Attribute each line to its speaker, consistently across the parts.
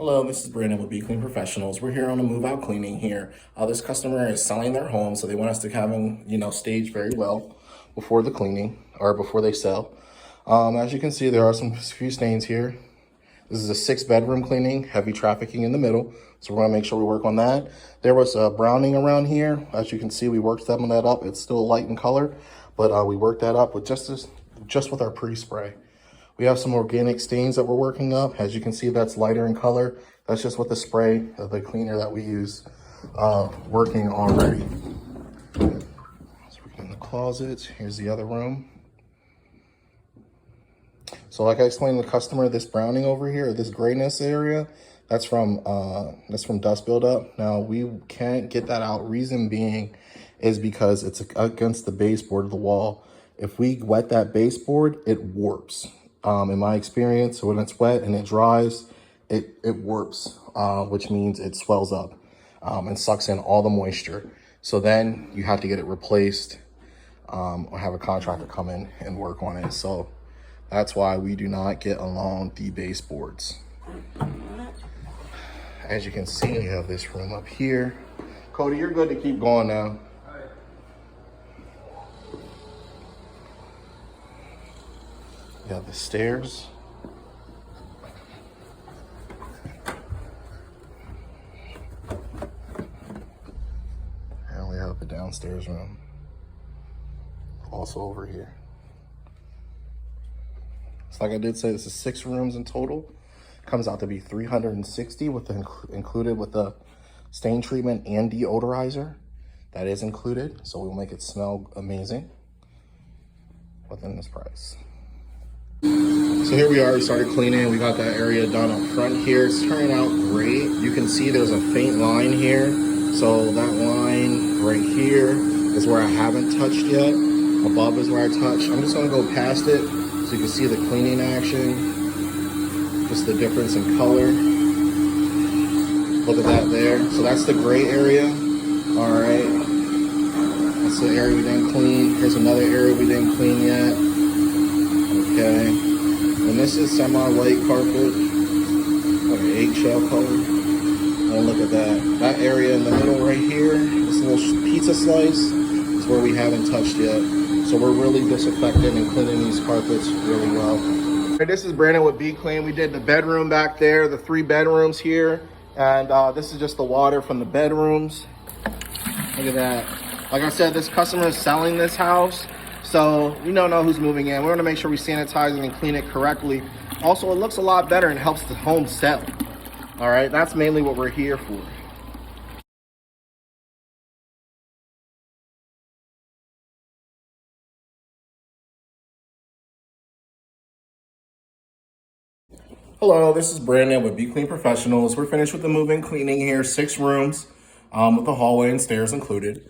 Speaker 1: Hello, this is Brandon with Be Clean Professionals. We're here on a move out cleaning here. This customer is selling their home, so they want us to have them, staged very well before the cleaning or before they sell. As you can see, there are some few stains here. This is a 6-bedroom cleaning, heavy trafficking in the middle, so we're gonna make sure we work on that. There was a browning around here. As you can see, we worked some of that up. It's still light in color, but we worked that up with just with our pre-spray. We have some organic stains that we're working up. As you can see, that's lighter in color. That's just with the spray, the cleaner that we use, working already. So we're in the closet. Here's the other room. So like I explained to the customer, this browning over here, this grayness area, that's from dust buildup. Now we can't get that out. Reason being is because it's against the baseboard of the wall. If we wet that baseboard, it warps. In my experience, when it's wet and it dries, it warps, which means it swells up and sucks in all the moisture. So then you have to get it replaced or have a contractor come in and work on it. So that's why we do not get along the baseboards. As you can see, we have this room up here. Cody, you're good to keep going now. We have the stairs. And we have the downstairs room. Also over here. So like I did say, this is 6 rooms in total. Comes out to be $360 with included with the stain treatment and deodorizer. That is included, so we'll make it smell amazing within this price. So here we are, we started cleaning. We got that area done up front here. It's turning out great. You can see there's a faint line here. So that line right here is where I haven't touched yet. Above is where I touched. I'm just gonna go past it so you can see the cleaning action. Just the difference in color. Look at that there. So that's the gray area. All right. That's the area we didn't clean. Here's another area we didn't clean yet. Okay, and this is semi-white carpet, like an eggshell color. And look at that. That area in the middle right here, this little pizza slice, is where we haven't touched yet. So we're really disinfecting and cleaning these carpets really well. This is Brandon with Be Clean. We did the bedroom back there, the 3 bedrooms here. And this is just the water from the bedrooms. Look at that. Like I said, this customer is selling this house. So we don't know who's moving in. We want to make sure we sanitize it and clean it correctly. Also, it looks a lot better and helps the home sell. All right, that's mainly what we're here for. Hello, this is Brandon with Be Clean Professionals. We're finished with the move-in cleaning here, 6 rooms with the hallway and stairs included.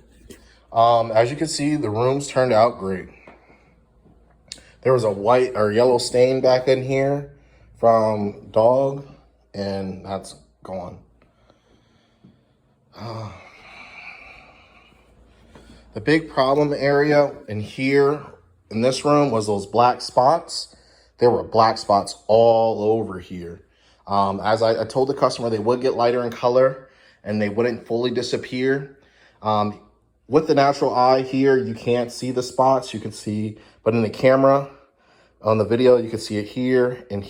Speaker 1: As you can see, the rooms turned out great. There was a white or yellow stain back in here from dog, and that's gone. The big problem area in here, in this room, was those black spots. There were black spots all over here. As I told the customer, they would get lighter in color and they wouldn't fully disappear. With the natural eye here, you can't see the spots. You can see, but in the camera, on the video, you can see it here, and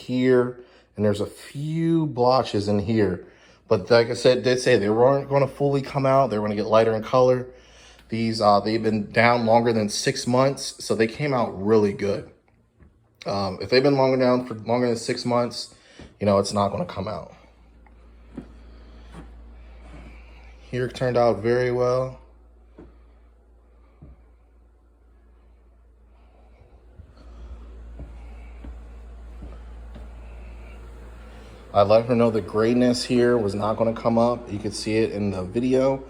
Speaker 1: there's a few blotches in here. But like I said, did say they weren't going to fully come out. They were going to get lighter in color. These, they've been down longer than 6 months, so they came out really good. If they've been down for longer than 6 months, it's not going to come out. Here it turned out very well. I let her know the grayness here was not going to come up. You could see it in the video.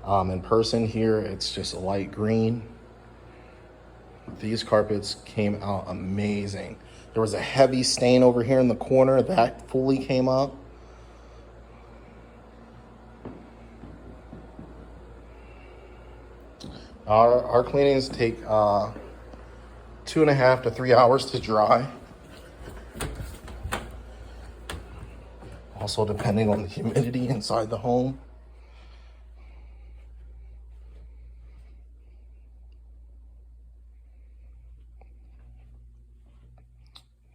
Speaker 1: In person here, it's just a light green. These carpets came out amazing. There was a heavy stain over here in the corner that fully came up. Our cleanings take 2.5 to 3 hours to dry. Also depending on the humidity inside the home.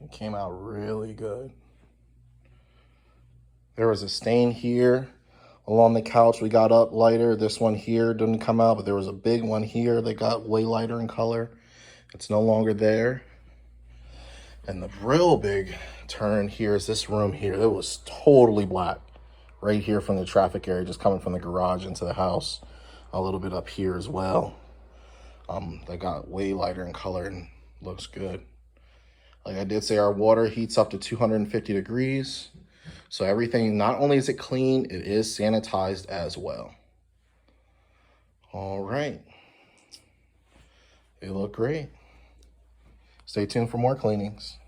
Speaker 1: It came out really good. There was a stain here along the couch. We got up lighter. This one here didn't come out, but there was a big one here that got way lighter in color. It's no longer there. And the real big turn here is this room here. It was totally black right here from the traffic area, just coming from the garage into the house. A little bit up here as well. That got way lighter in color and looks good. Like I did say, our water heats up to 250 degrees. So everything, not only is it clean, it is sanitized as well. All right. They look great. Stay tuned for more cleanings.